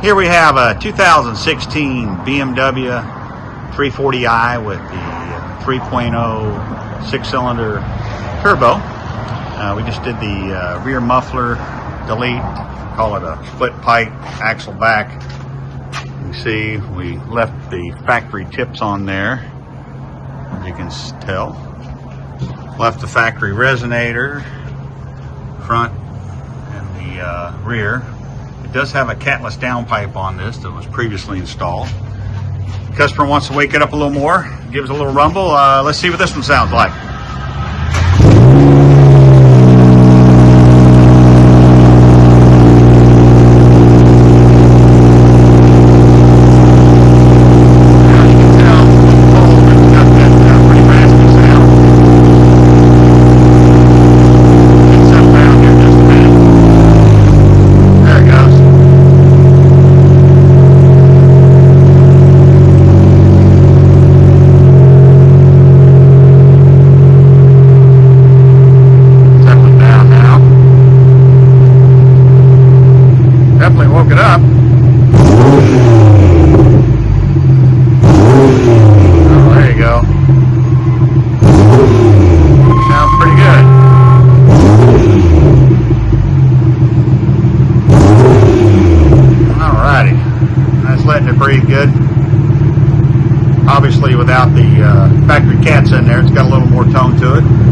Here we have a 2016 BMW 340i with the 3.0 six-cylinder turbo. We just did the rear muffler delete, call it a split pipe axle back. You see we left the factory tips on there, as you can tell. Left the factory resonator, front and the rear. It does have a catless downpipe on this that was previously installed. The customer wants to wake it up a little more, gives a little rumble. Let's see what this one sounds like. Definitely woke it up. Oh, there you go. Sounds pretty good. Alrighty. That's letting it breathe good. Obviously without the factory cats in there, it's got a little more tone to it.